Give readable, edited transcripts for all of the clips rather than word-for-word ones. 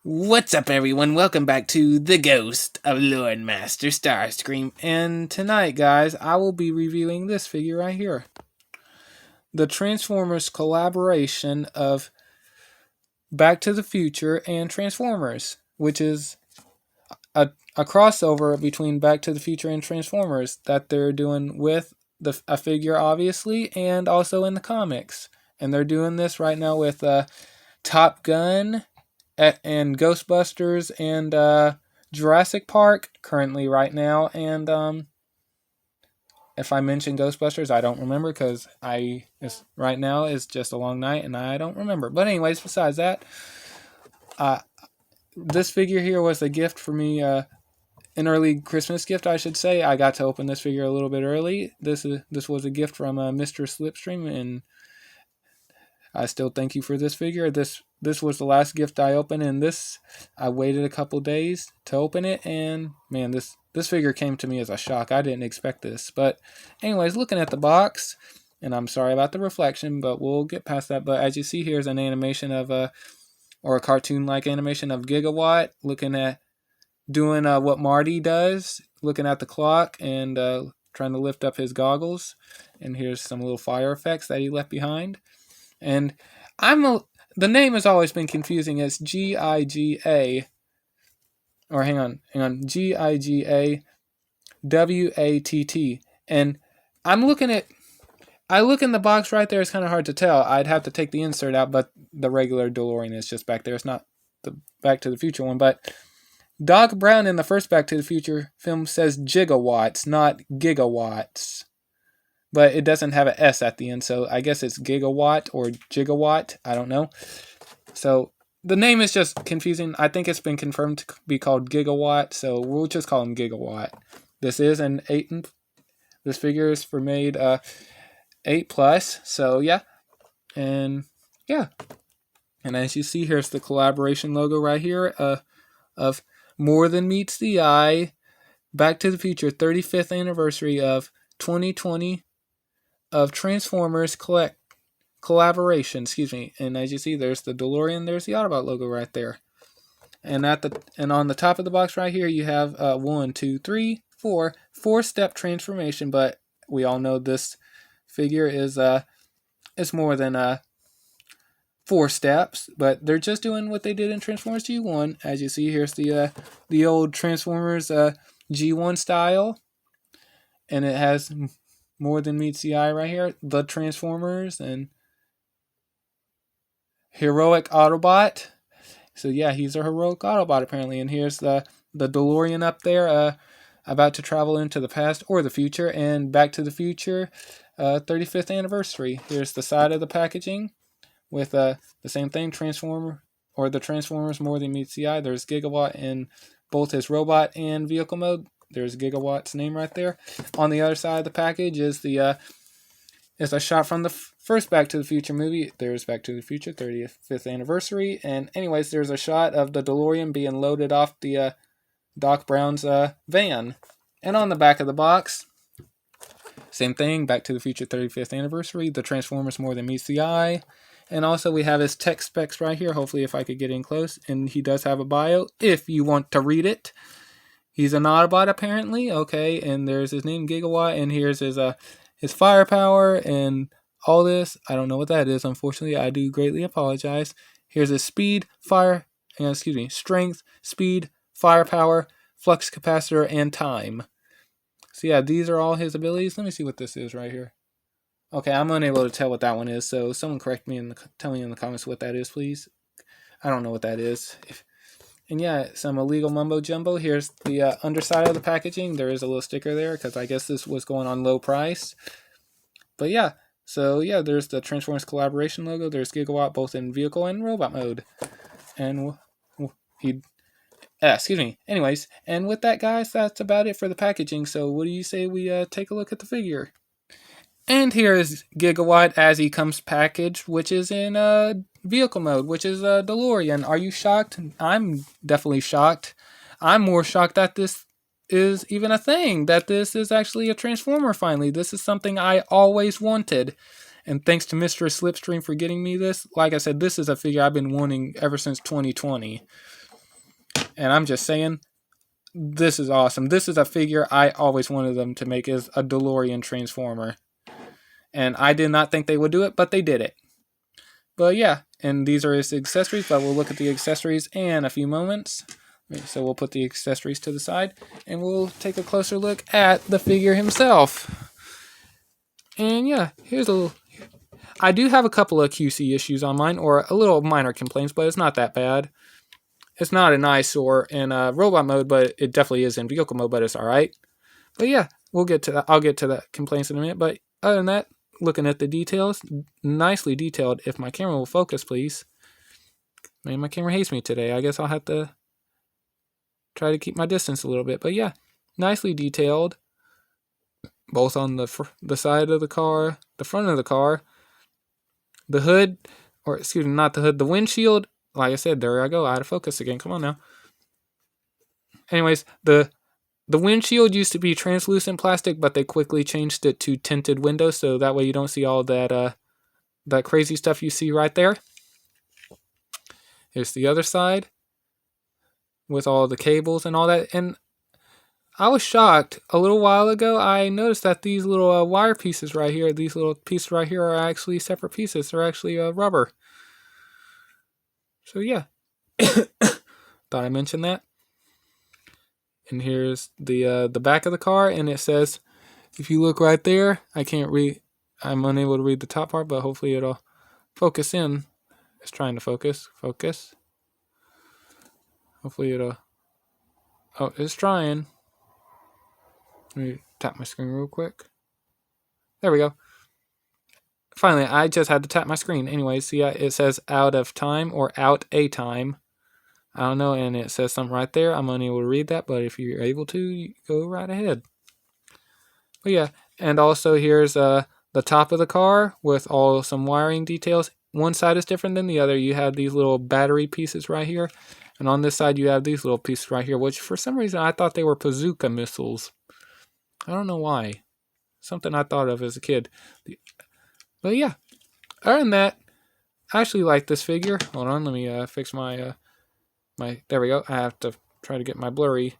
What's up, everyone? Welcome back to The Ghost of Lord Master Starscream. And tonight, guys, I will be reviewing this figure right here. The Transformers collaboration of Back to the Future and Transformers, which is a crossover between Back to the Future and Transformers that they're doing with a figure, obviously, and also in the comics. And they're doing this right now with Top Gun and Ghostbusters and Jurassic Park currently right now. And if I mention Ghostbusters, I don't remember because right now is just a long night and I don't remember. But anyways, besides that, this figure here was a gift for me, an early Christmas gift, I should say. I got to open this figure a little bit early. This was a gift from Mr. Slipstream, and I still thank you for this figure. This was the last gift I opened, and I waited a couple days to open it, and man, this figure came to me as a shock. I didn't expect this. But anyways, looking at the box, and I'm sorry about the reflection, but we'll get past that. But as you see, here's an animation of or a cartoon-like animation of Gigawatt looking at doing what Marty does, looking at the clock and trying to lift up his goggles. And here's some little fire effects that he left behind. And the name has always been confusing. It's Giga, or hang on, Gigawatt. And I look in the box right there. It's kind of hard to tell. I'd have to take the insert out, but the regular DeLorean is just back there. It's not the Back to the Future one, but Doc Brown in the first Back to the Future film says gigawatts, not gigawatts. But it doesn't have an S at the end, so I guess it's gigawatt or gigawatt. I don't know. So the name is just confusing. I think it's been confirmed to be called Gigawatt, so we'll just call him Gigawatt. This is an 8. This figure is for made 8+. So yeah, and yeah. And as you see, here's the collaboration logo right here of More Than Meets the Eye, Back to the Future 35th anniversary of 2020 of Transformers collaboration. And as you see, there's the DeLorean, there's the Autobot logo right there. And on the top of the box right here, you have 4-step transformation. But we all know this figure is more than 4 steps, but they're just doing what they did in Transformers G1. As you see, here's the old Transformers G1 style, and it has More Than Meets the Eye right here. The Transformers and Heroic Autobot. So yeah, he's a heroic Autobot apparently. And here's the DeLorean up there, about to travel into the past or the future, and Back to the Future 35th anniversary. Here's the side of the packaging with the same thing, the Transformers More Than Meets the Eye. There's Gigawatt in both his robot and vehicle mode. There's Gigawatt's name right there. On the other side of the package is is a shot from the first Back to the Future movie. There's Back to the Future 35th anniversary. And anyways, there's a shot of the DeLorean being loaded off the Doc Brown's van. And on the back of the box, same thing, Back to the Future 35th anniversary, the Transformers More Than Meets the Eye. And also we have his tech specs right here. Hopefully if I could get in close. And he does have a bio if you want to read it. He's an Autobot apparently. Okay, and there's his name, Gigawatt. And here's his firepower and all this. I don't know what that is, unfortunately. I do greatly apologize. Here's his strength, speed, firepower, flux capacitor, and time. So yeah, these are all his abilities. Let me see what this is right here. Okay, I'm unable to tell what that one is, so someone correct me and tell me in the comments what that is, please. I don't know what that is. And yeah, some illegal mumbo jumbo. Here's the underside of the packaging. There is a little sticker there because I guess this was going on low price. But yeah, so yeah, there's the Transformers collaboration logo. There's Gigawatt both in vehicle and robot mode. And Anyways, and with that, guys, that's about it for the packaging. So what do you say we take a look at the figure? And here is Gigawatt as he comes packaged, which is in vehicle mode, which is a DeLorean. Are you shocked? I'm definitely shocked. I'm more shocked that this is even a thing, that this is actually a Transformer finally. This is something I always wanted. And thanks to Mr. Slipstream for getting me this. Like I said, this is a figure I've been wanting ever since 2020. And I'm just saying, this is awesome. This is a figure I always wanted them to make, is a DeLorean Transformer. And I did not think they would do it, but they did it. But yeah, and these are his accessories, but we'll look at the accessories in a few moments. So we'll put the accessories to the side, and we'll take a closer look at the figure himself. And yeah, here's a little... I do have a couple of QC issues on mine, or a little minor complaints, but it's not that bad. It's not an eyesore in robot mode, but it definitely is in vehicle mode, but it's alright. But yeah, we'll get to that. I'll get to the complaints in a minute, but other than that, looking at the details, nicely detailed. If my camera will focus, please. Man, my camera hates me today. I guess I'll have to try to keep my distance a little bit. But yeah, nicely detailed, both on the side of the car, the front of the car, the hood, or excuse me, not the hood, the windshield. Like I said, there I go, out of focus again. Come on now. Anyways, the windshield used to be translucent plastic, but they quickly changed it to tinted windows, so that way you don't see all that that crazy stuff you see right there. Here's the other side with all the cables and all that. And I was shocked. A little while ago, I noticed that these little wire pieces right here, these little pieces right here are actually separate pieces. They're actually rubber. So yeah, thought I mentioned that. And here's the back of the car, and it says, if you look right there, I can't read. I'm unable to read the top part, but hopefully it'll focus in. It's trying to focus. Focus. Hopefully it'll... Oh, it's trying. Let me tap my screen real quick. There we go. Finally, I just had to tap my screen. Anyways, see, it says out of time or out a time. I don't know, and it says something right there. I'm unable to read that, but if you're able to, you go right ahead. But yeah, and also here's the top of the car with all some wiring details. One side is different than the other. You have these little battery pieces right here, and on this side you have these little pieces right here, which for some reason I thought they were bazooka missiles. I don't know why. Something I thought of as a kid. But yeah, other than that, I actually like this figure. Hold on, let me fix my there we go. I have to try to get my blurry.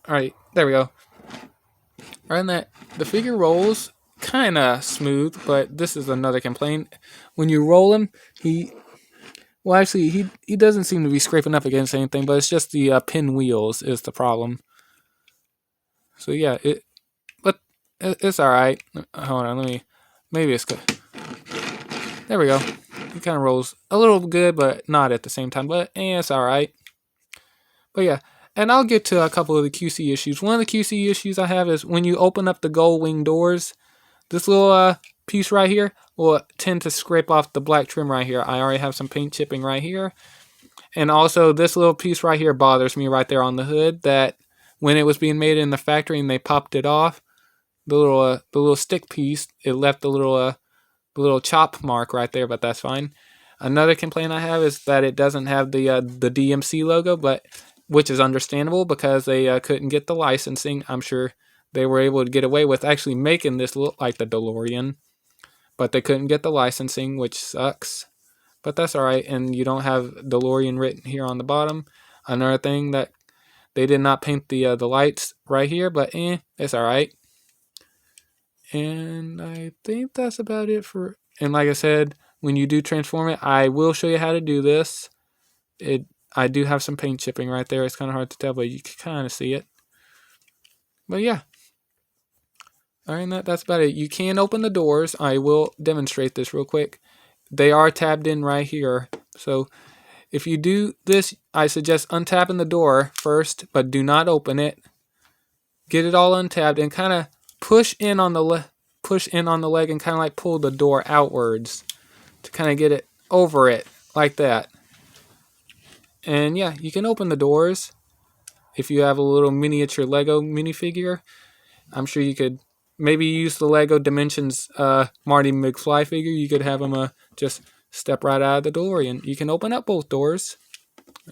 Alright, there we go. Other than that, the figure rolls kind of smooth, but this is another complaint. When you roll him, he doesn't seem to be scraping up against anything, but it's just the pinwheels is the problem. So yeah, it's alright. Hold on, maybe it's good. There we go. It kind of rolls a little good, but not at the same time. But it's alright. But yeah, and I'll get to a couple of the QC issues. One of the QC issues I have is when you open up the gold wing doors, this little piece right here will tend to scrape off the black trim right here. I already have some paint chipping right here. And also this little piece right here bothers me right there on the hood, that when it was being made in the factory and they popped it off, the little stick piece, it left the little chop mark right there, but that's fine. Another complaint I have is that it doesn't have the DMC logo, but which is understandable because they couldn't get the licensing. I'm sure they were able to get away with actually making this look like the DeLorean, but they couldn't get the licensing, which sucks. But that's alright, and you don't have DeLorean written here on the bottom. Another thing that they did not paint the lights right here, but it's alright. And I think that's about it for... And like I said, when you do transform it, I will show you how to do this. I do have some paint chipping right there. It's kind of hard to tell, but you can kind of see it. But yeah. Alright, that's about it. You can open the doors. I will demonstrate this real quick. They are tabbed in right here. So if you do this, I suggest untapping the door first, but do not open it. Get it all untabbed and kind of push in on the leg and kind of like pull the door outwards to kind of get it over it like that. And yeah, you can open the doors if you have a little miniature Lego minifigure. I'm sure you could maybe use the Lego Dimensions Marty McFly figure. You could have him just step right out of the door, and you can open up both doors.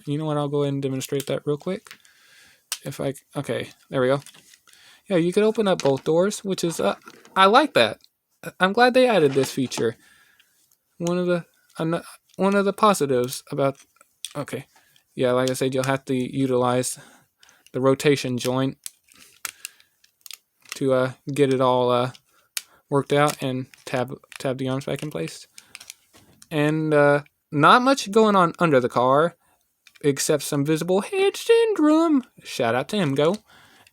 You know what? I'll go ahead and demonstrate that real quick. Okay, there we go. Yeah, you can open up both doors, which is I like that. I'm glad they added this feature. One of the positives about... Okay. yeah, like I said, you'll have to utilize the rotation joint to get it all worked out and tab the arms back in place. And not much going on under the car, except some visible head syndrome. Shout out to him, go.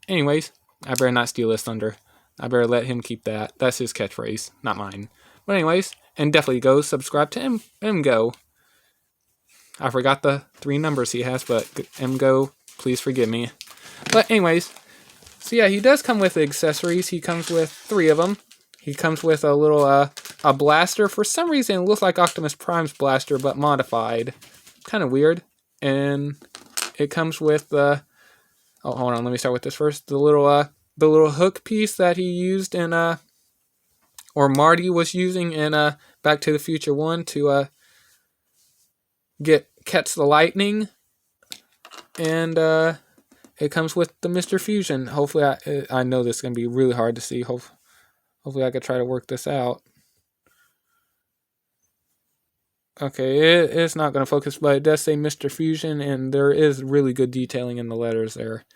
Anyways, I better not steal his thunder. I better let him keep that. That's his catchphrase, not mine. But anyways, and definitely go subscribe to MGO. I forgot the 3 numbers he has, but MGO, please forgive me. But anyways, so yeah, he does come with accessories. He comes with 3 of them. He comes with a little a blaster. For some reason, it looks like Optimus Prime's blaster, but modified. Kind of weird. And it comes with oh, hold on, let me start with this first. The little hook piece that he used in or Marty was using in Back to the Future 1 to catch the lightning. And it comes with the Mr. Fusion. Hopefully, I know this is going to be really hard to see. Hopefully I could try to work this out. Okay, it's not going to focus, but it does say Mr. Fusion, and there is really good detailing in the letters there.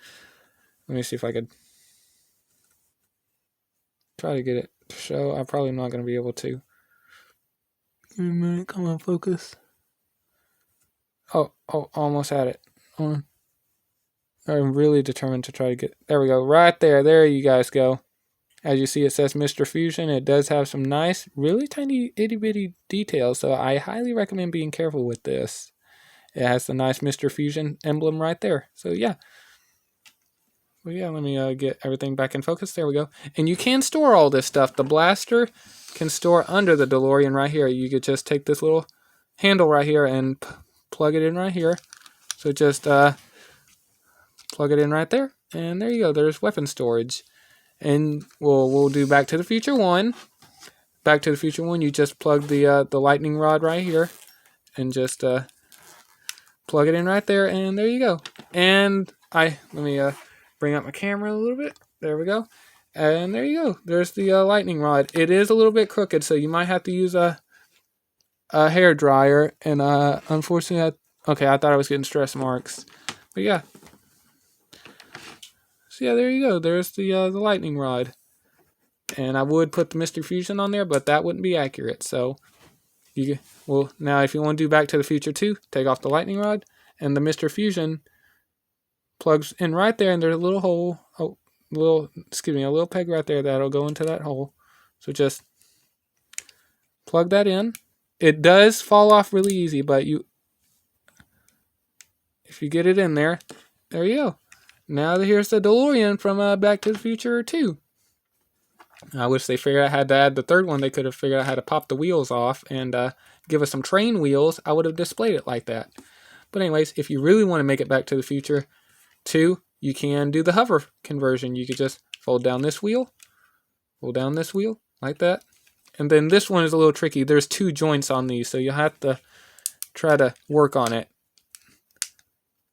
Let me see if I could try to get it to show. I'm probably not going to be able to. Give me a minute, come on, focus. Oh, almost had it. Hold on. I'm really determined to try to get... There we go, right there. There you guys go. As you see, it says Mr. Fusion. It does have some nice, really tiny, itty-bitty details, so I highly recommend being careful with this. It has the nice Mr. Fusion emblem right there. So, yeah. Well, yeah, let me get everything back in focus. There we go. And you can store all this stuff. The blaster can store under the DeLorean right here. You could just take this little handle right here and plug it in right here. So just plug it in right there. And there you go. There's weapon storage. And we'll do Back to the Future 1. Back to the Future 1, you just plug the lightning rod right here. And just plug it in right there. And there you go. And let me bring up my camera a little bit. There we go. And there you go. There's the lightning rod. It is a little bit crooked, so you might have to use a hair dryer. And unfortunately, okay, I thought I was getting stress marks. But yeah. So yeah, there you go. There's the lightning rod. And I would put the Mr. Fusion on there, but that wouldn't be accurate. So now if you want to do Back to the Future 2, take off the lightning rod, and the Mr. Fusion plugs in right there, and there's a little hole, a little peg right there that'll go into that hole. So just plug that in. It does fall off really easy, but if you get it in there, there you go. Now here's the DeLorean from Back to the Future 2. I wish they figured out how to add the 3rd one. They could have figured out how to pop the wheels off and give us some train wheels. I would have displayed it like that. But anyways, if you really want to make it Back to the Future 2, you can do the hover conversion. You could just fold down this wheel like that. And then this one is a little tricky. There's 2 joints on these, so you'll have to try to work on it.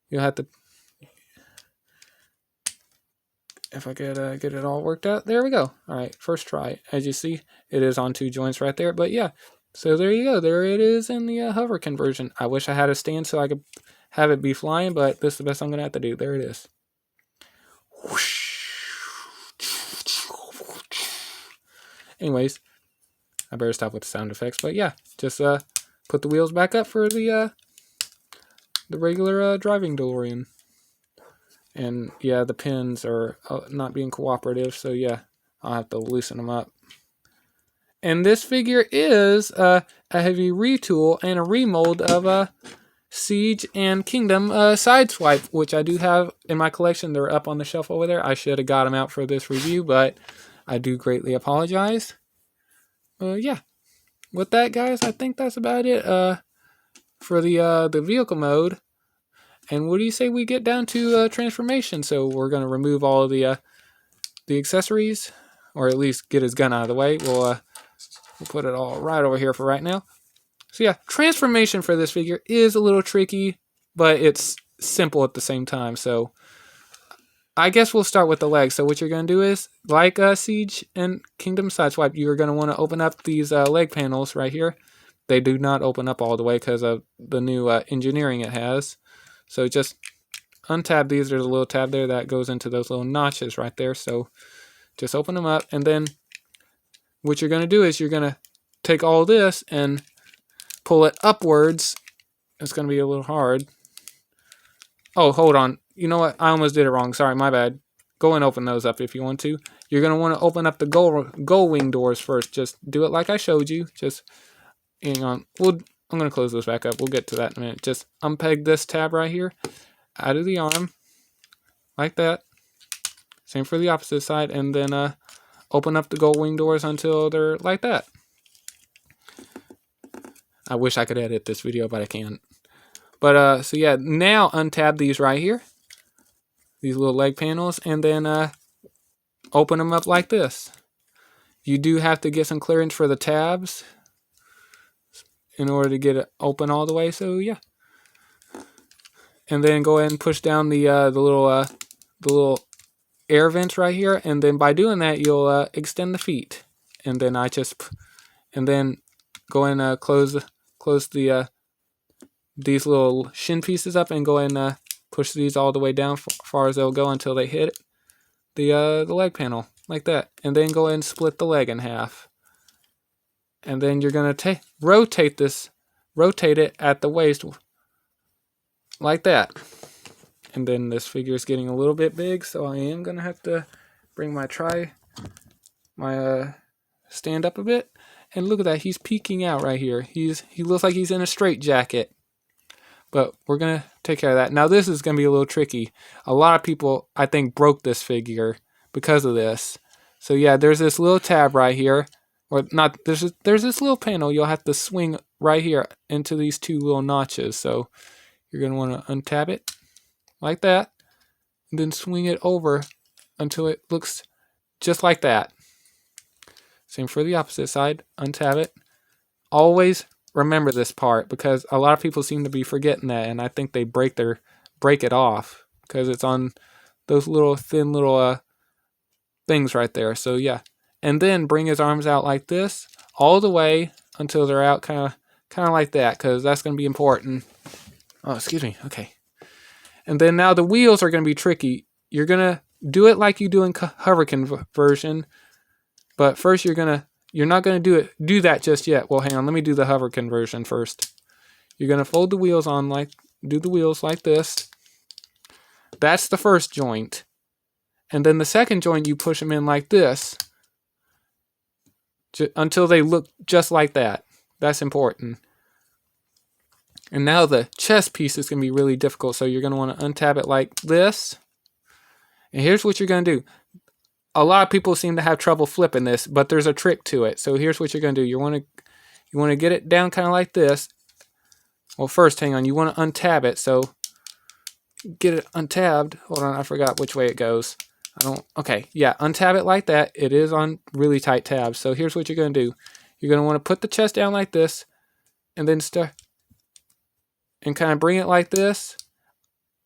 You'll have to... If I could get it all worked out. There we go. All right, first try. As you see, it is on 2 joints right there. But yeah, so there you go. There it is in the hover conversion. I wish I had a stand so I could have it be flying, but this is the best I'm going to have to do. There it is. Anyways, I better stop with the sound effects. But yeah, just put the wheels back up for the regular driving DeLorean. And yeah, the pins are not being cooperative, so yeah, I'll have to loosen them up. And this figure is a heavy retool and a remold of Siege and Kingdom Sideswipe, which I do have in my collection. They're up on the shelf over there. I should have got them out for this review, but I do greatly apologize. Yeah, with that, guys, I think that's about it for the vehicle mode. And what do you say we get down to transformation? So we're going to remove all of the accessories, or at least get his gun out of the way. We'll put it all right over here for right now. So yeah, transformation for this figure is a little tricky, but it's simple at the same time. So I guess we'll start with the legs. So what you're going to do is, like Siege and Kingdom Sideswipe, you're going to want to open up these leg panels right here. They do not open up all the way because of the new engineering it has. So just untab these. There's a little tab there that goes into those little notches right there. So just open them up, and then what you're going to do is you're going to take all this and pull it upwards. It's going to be a little hard. Oh, hold on. You know what? I almost did it wrong. Sorry, my bad. Go and open those up if you want to. You're going to want to open up the gull wing doors first. Just do it like I showed you. Just hang on. I'm going to close this back up. We'll get to that in a minute. Just unpeg this tab right here out of the arm. Like that. Same for the opposite side. And then open up the gull wing doors until they're like that. I wish I could edit this video, but I can't. But so yeah, now untab these right here. These little leg panels, and then open them up like this. You do have to get some clearance for the tabs in order to get it open all the way, so yeah. And then go ahead and push down the little air vents right here, and then by doing that, you'll extend the feet. And then go and close these little shin pieces up, and go and push these all the way down far as they'll go until they hit the leg panel, like that. And then go ahead and split the leg in half. And then you're going to rotate it at the waist, like that. And then this figure is getting a little bit big, so I am going to have to bring my stand up a bit. And look at that, he's peeking out right here. He looks like he's in a straitjacket. But we're going to take care of that. Now this is going to be a little tricky. A lot of people, I think, broke this figure because of this. So yeah, there's this little tab right here. Or not, there's this little panel you'll have to swing right here into these two little notches. So you're going to want to untab it like that. And then swing it over until it looks just like that. Same for the opposite side. Untab it. Always remember this part, because a lot of people seem to be forgetting that, and I think they break it off because it's on those little thin little things right there. So yeah, and then bring his arms out like this all the way until they're out kind of like that, because that's going to be important. Oh, excuse me. Okay. And then now the wheels are going to be tricky. You're going to do it like you do in hover conversion, but first you're not going to do that just yet. Well, hang on. Let me do the hover conversion first. You're going to fold the wheels on do the wheels like this. That's the first joint. And then the second joint, you push them in like this until they look just like that. That's important. And now the chest piece is going to be really difficult. So you're going to want to untab it like this. And here's what you're going to do. A lot of people seem to have trouble flipping this, but there's a trick to it. So here's what you're going to do. You want to get it down kind of like this. Well, first, hang on. You want to untab it. So get it untabbed. Hold on, I forgot which way it goes. Okay, yeah, untab it like that. It is on really tight tabs. So here's what you're going to do. You're going to want to put the chest down like this, and then and kind of bring it like this,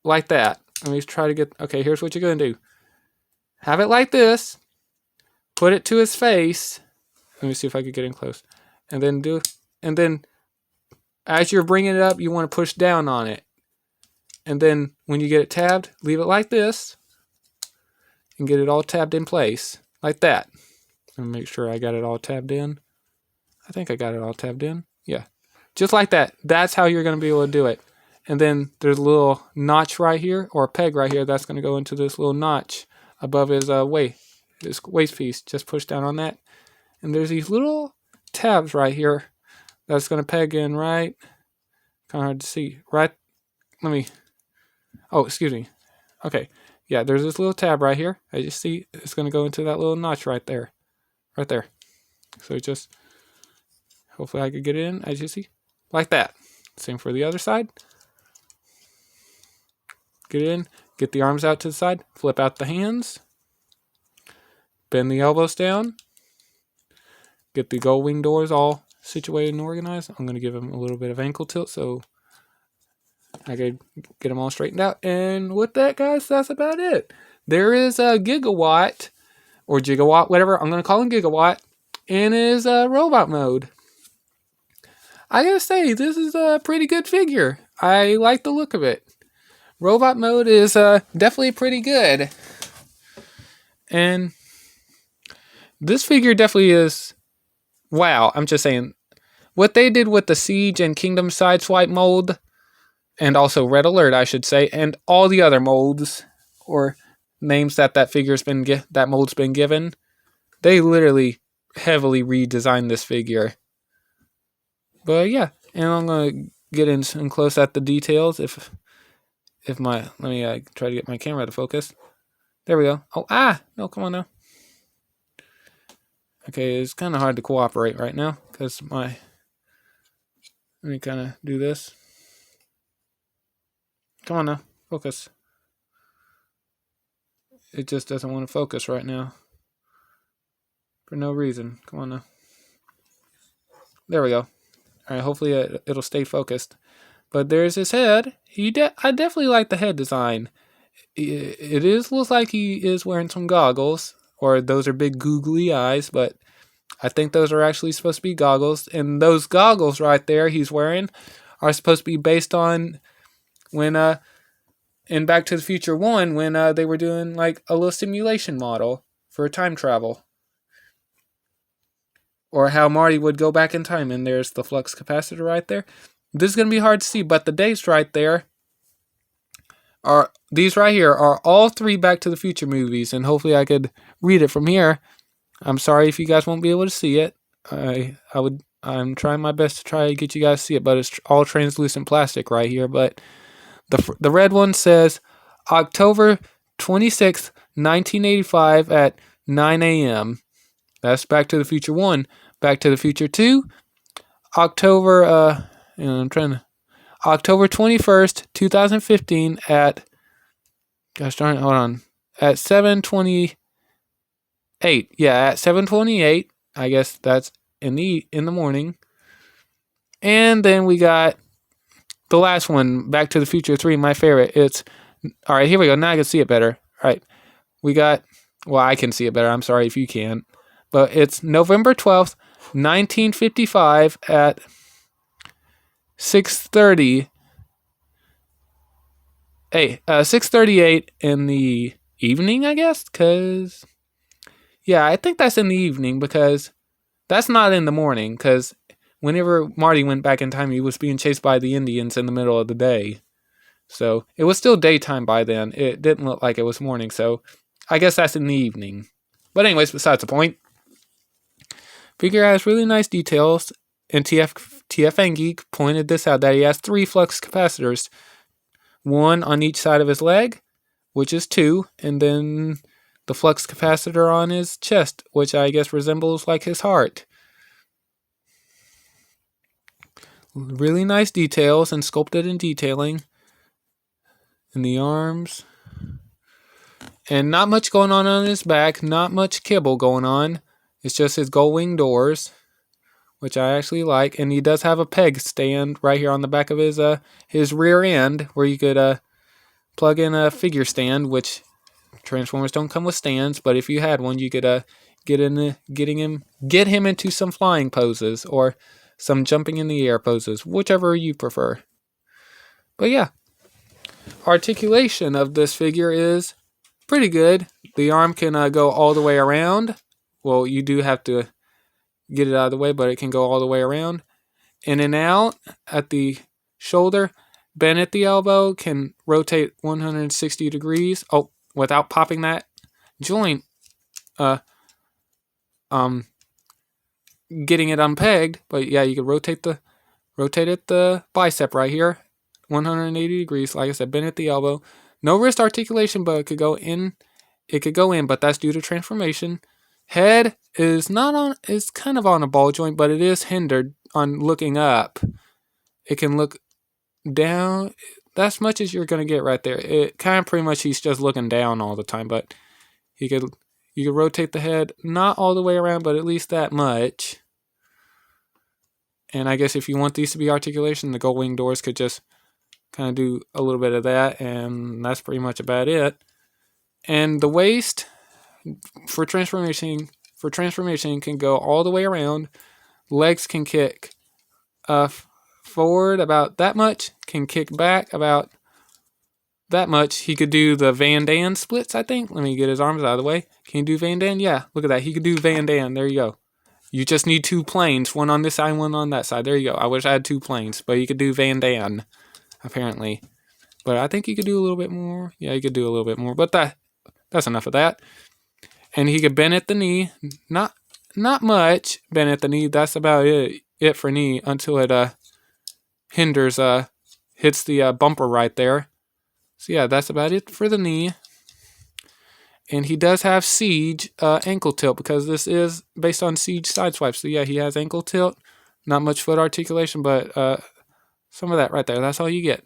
like that. Let me try to get, okay, here's what you're going to do. Have it like this, put it to his face. Let me see if I could get in close. And then as you're bringing it up, you want to push down on it. And then when you get it tabbed, leave it like this and get it all tabbed in place, like that. Let me make sure I got it all tabbed in. I think I got it all tabbed in. Yeah, just like that. That's how you're going to be able to do it. And then there's a little notch right here, or a peg right here, that's going to go into this little notch above his waist piece. Just push down on that. And there's these little tabs right here that's going to peg in right. Kind of hard to see. Right. Oh, excuse me. Okay. Yeah, there's this little tab right here. As you see, it's going to go into that little notch right there. Right there. So just, hopefully I could get it in, as you see. Like that. Same for the other side. Get it in. Get the arms out to the side. Flip out the hands. Bend the elbows down. Get the gull wing doors all situated and organized. I'm going to give them a little bit of ankle tilt so I could get them all straightened out. And with that, guys, that's about it. There is a gigawatt, or gigawatt, whatever. I'm going to call him gigawatt, in his robot mode. I gotta say, this is a pretty good figure. I like the look of it. robot mode is definitely pretty good. And this figure definitely is, wow, I'm just saying, what they did with the Siege and Kingdom Sideswipe mold, and also Red Alert, I should say, and all the other molds, or names that figure's been, that mold's been given, they literally heavily redesigned this figure. But yeah, and I'm gonna get in close at the details. If my, let me try to get my camera to focus. There we go. Oh, no, come on now. Okay, it's kind of hard to cooperate right now because let me kind of do this. Come on now, focus. It just doesn't want to focus right now for no reason. Come on now. There we go. All right, hopefully it'll stay focused. But there's his head. I definitely like the head design. It looks like he is wearing some goggles, or those are big googly eyes, but I think those are actually supposed to be goggles. And those goggles right there he's wearing are supposed to be based on when in Back to the Future 1 when they were doing like a little simulation model for time travel. Or how Marty would go back in time, and there's the flux capacitor right there. This is going to be hard to see, but the dates right there these right here are all 3 Back to the Future movies, and hopefully I could read it from here. I'm sorry if you guys won't be able to see it. I'm trying my best to try to get you guys to see it, but it's all translucent plastic right here. But the red one says October 26th, 1985 at 9 a.m. That's Back to the Future 1. Back to the Future 2, October 21st, 2015 at, gosh darn it, hold on, at 7:28. Yeah, at 7:28. I guess that's in the morning. And then we got the last one, Back to the Future 3, my favorite. It's, all right, here we go. Now I can see it better. All right, we got, well, I can see it better. I'm sorry if you can't. But it's November 12th, 1955 at 6:30. 6:38 in the evening, I guess, because, yeah, I think that's in the evening, because that's not in the morning, because whenever Marty went back in time, he was being chased by the Indians in the middle of the day. So it was still daytime by then. It didn't look like it was morning, so I guess that's in the evening. But anyways, besides the point, figure has really nice details, and TFN Geek pointed this out, that he has 3 flux capacitors, 1 on each side of his leg, which is 2, and then the flux capacitor on his chest, which I guess resembles like his heart. Really nice details and sculpted and detailing in the arms. And not much going on his back, not much kibble going on. It's just his gold wing doors, which I actually like. And he does have a peg stand right here on the back of his rear end, where you could plug in a figure stand, which Transformers don't come with stands, but if you had one, you could get him into some flying poses or some jumping in the air poses, whichever you prefer. But yeah, articulation of this figure is pretty good. The arm can go all the way around. Well, you do have to get it out of the way, but it can go all the way around. In and out at the shoulder, bend at the elbow, can rotate 160 degrees. Oh, without popping that joint, getting it unpegged. But yeah, you can rotate the bicep right here, 180 degrees. Like I said, bend at the elbow. No wrist articulation, but it could go in. But that's due to transformation. Head is kind of on a ball joint, but it is hindered on looking up. It can look down. That's much as you're going to get right there. It kind of pretty much he's just looking down all the time, but you could rotate the head not all the way around, but at least that much. And I guess if you want these to be articulation, the gold wing doors could just kind of do a little bit of that, and that's pretty much about it. And the waist for transformation can go all the way around. Legs can kick forward about that much, can kick back about that much, he could do the Van Dan splits, I think. Let me get his arms out of the way. Can you do Van Dan? Yeah, look at that. He could do Van Dan. There you go. You just need 2 planes, one on this side, one on that side. There you go. I wish I had 2 planes, but he could do Van Dan, apparently. But I think he could do a little bit more. Yeah, he could do a little bit more. But that's enough of that. And he could bend at the knee. Not much bend at the knee. That's about it for knee until it hinders hits the bumper right there. So yeah, that's about it for the knee. And he does have Siege ankle tilt because this is based on Siege sideswipe. So yeah, he has ankle tilt. Not much foot articulation, but some of that right there. That's all you get.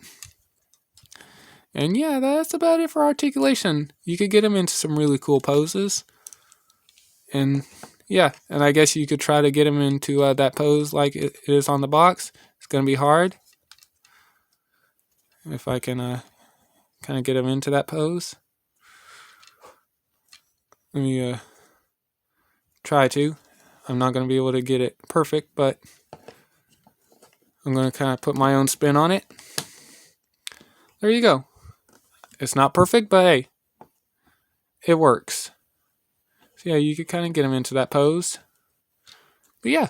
And yeah, that's about it for articulation. You could get him into some really cool poses. And yeah, and I guess you could try to get him into that pose like it is on the box. It's going to be hard. If I can kind of get him into that pose. Let me try to. I'm not going to be able to get it perfect, but I'm going to kind of put my own spin on it. There you go. It's not perfect, but hey, it works. So yeah, you could kind of get him into that pose. But yeah.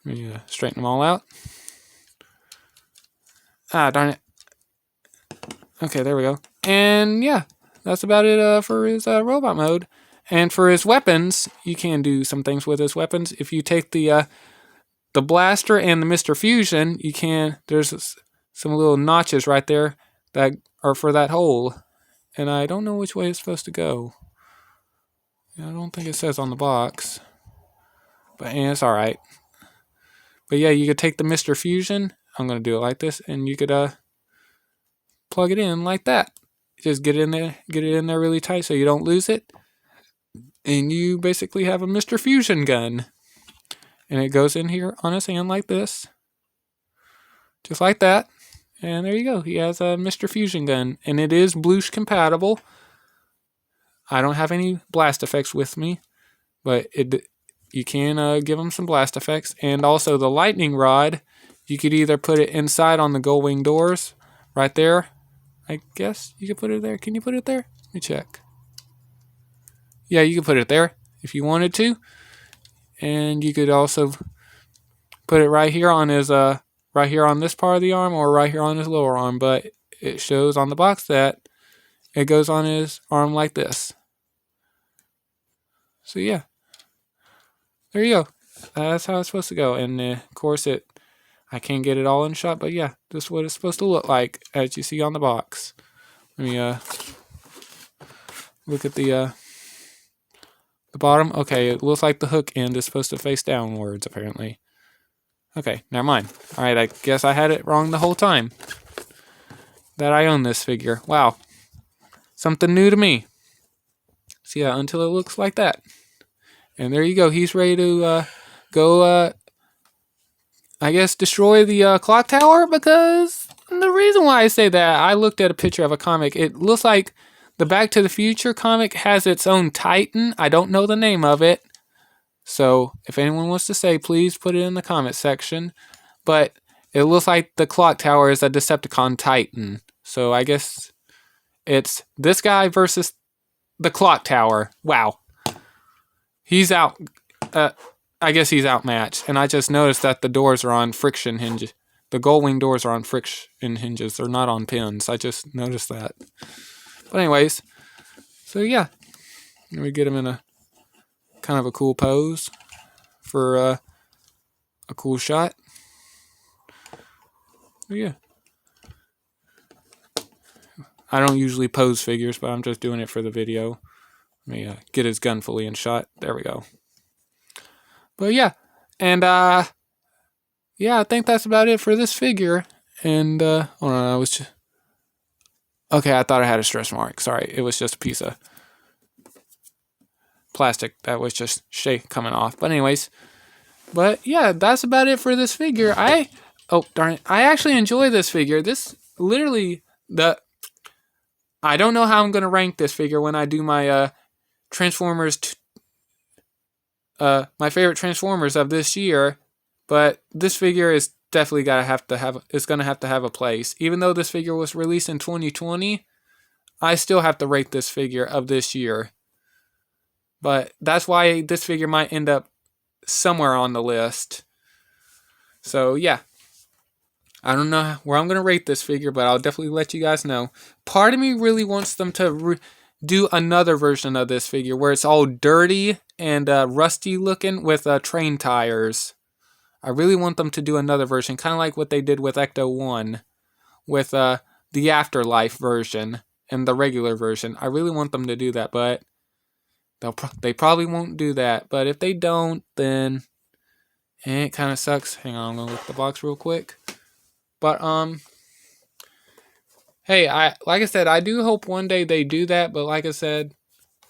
Let me straighten them all out. Ah, darn it. Okay, there we go. And yeah, that's about it for his robot mode. And for his weapons, you can do some things with his weapons. If you take the blaster and the Mr. Fusion, you can. There's some little notches right there that are for that hole. And I don't know which way it's supposed to go. I don't think it says on the box. But it's alright. But yeah, you could take the Mr. Fusion. I'm going to do it like this. And you could plug it in like that. Just get it in there really tight so you don't lose it. And you basically have a Mr. Fusion gun. And it goes in here on his hand like this. Just like that. And there you go. He has a Mr. Fusion gun. And it is Bloosh compatible. I don't have any blast effects with me. But you can give him some blast effects. And also the lightning rod. You could either put it inside on the gull wing doors. Right there. I guess you could put it there. Can you put it there? Let me check. Yeah, you could put it there if you wanted to. And you could also put it right here on his right here on this part of the arm or right here on his lower arm, but it shows on the box that it goes on his arm like this. So yeah. There you go. That's how it's supposed to go. And of course I can't get it all in shot, but yeah, this is what it's supposed to look like as you see on the box. Let me look at the bottom. Okay, it looks like the hook end is supposed to face downwards, apparently. Okay, never mind. Alright, I guess I had it wrong the whole time. That I own this figure. Wow. Something new to me. So yeah, until it looks like that. And there you go. He's ready to go, I guess, destroy the clock tower, because the reason why I say that, I looked at a picture of a comic. It looks like the Back to the Future comic has its own Titan. I don't know the name of it. So if anyone wants to say, please put it in the comment section. But it looks like the clock tower is a Decepticon Titan. So I guess it's this guy versus the clock tower. Wow. He's out. I guess he's outmatched. And I just noticed that the doors are on friction hinges. The gull wing doors are on friction hinges. They're not on pins. I just noticed that. But anyways. So yeah. Let me get him in a kind of a cool pose for a cool shot. But yeah. I don't usually pose figures, but I'm just doing it for the video. Let me get his gun fully in shot. There we go. But yeah. And yeah, I think that's about it for this figure. And hold on, I was just... Okay, I thought I had a stretch mark. Sorry, it was just a piece of plastic that was just coming off. But anyways, but yeah, that's about it for this figure. Oh darn it, I actually enjoy this figure. This literally I don't know how I'm gonna rank this figure when I do my Transformers. My favorite Transformers of this year, but this figure is definitely it's gonna have to have a place. Even though this figure was released in 2020, I still have to rate this figure of this year. But that's why this figure might end up somewhere on the list. So yeah, I don't know where I'm going to rate this figure, but I'll definitely let you guys know. Part of me really wants them to do another version of this figure where it's all dirty and rusty looking with train tires. I really want them to do another version, kind of like what they did with Ecto 1, with the Afterlife version and the regular version. I really want them to do that, but they probably won't do that. But if they don't, then it kind of sucks. Hang on, I'm going to look at the box real quick. But hey, like I said, I do hope one day they do that, but like I said,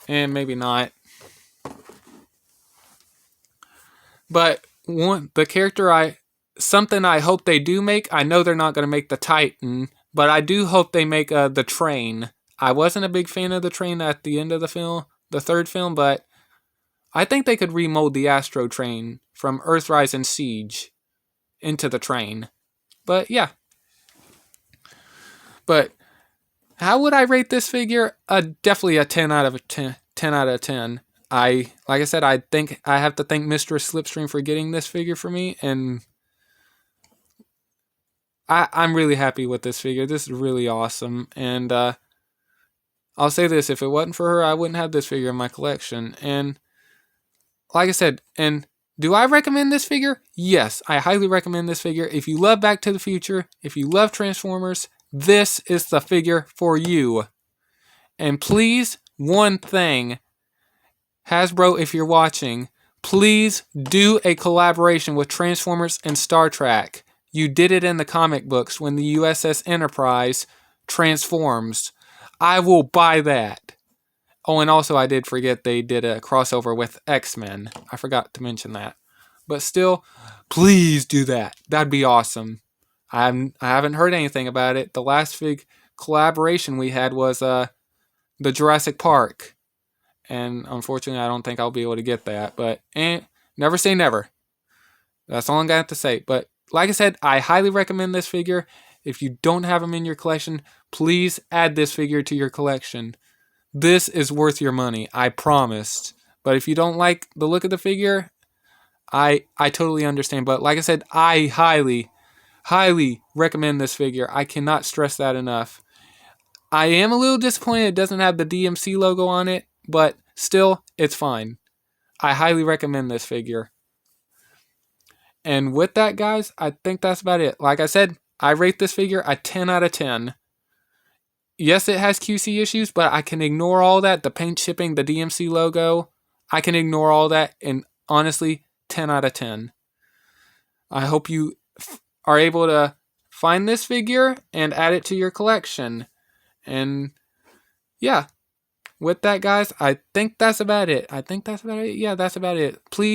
and maybe not. But the character something I hope they do make, I know they're not going to make the Titan, but I do hope they make the train. I wasn't a big fan of the train at the end of the film, the third film, but I think they could remold the Astro train from Earthrise and Siege into the train. But yeah. But how would I rate this figure? Definitely a 10 out of 10. 10 out of 10. Like I said, I think I have to thank Mistress Slipstream for getting this figure for me, and I'm really happy with this figure. This is really awesome, and I'll say this: if it wasn't for her, I wouldn't have this figure in my collection. And like I said, and do I recommend this figure? Yes, I highly recommend this figure. If you love Back to the Future, if you love Transformers, this is the figure for you. And please, one thing, Hasbro, if you're watching, please do a collaboration with Transformers and Star Trek. You did it in the comic books when the USS Enterprise transforms. I will buy that. Oh, and also I did forget they did a crossover with X-Men. I forgot to mention that. But still, please do that. That'd be awesome. I haven't heard anything about it. The last big collaboration we had was the Jurassic Park. And unfortunately, I don't think I'll be able to get that. But never say never. That's all I'm going to have to say. But like I said, I highly recommend this figure. If you don't have them in your collection, please add this figure to your collection. This is worth your money, I promised. But if you don't like the look of the figure, I totally understand. But like I said, I highly, highly recommend this figure. I cannot stress that enough. I am a little disappointed it doesn't have the DMC logo on it, but still, it's fine. I highly recommend this figure. And with that, guys, I think that's about it. Like I said, I rate this figure a 10 out of 10. Yes, it has QC issues, but I can ignore all that. The paint chipping, the DMC logo, I can ignore all that. And honestly, 10 out of 10. I hope you are able to find this figure and add it to your collection. And yeah, with that, guys, I think that's about it. Yeah, that's about it. Please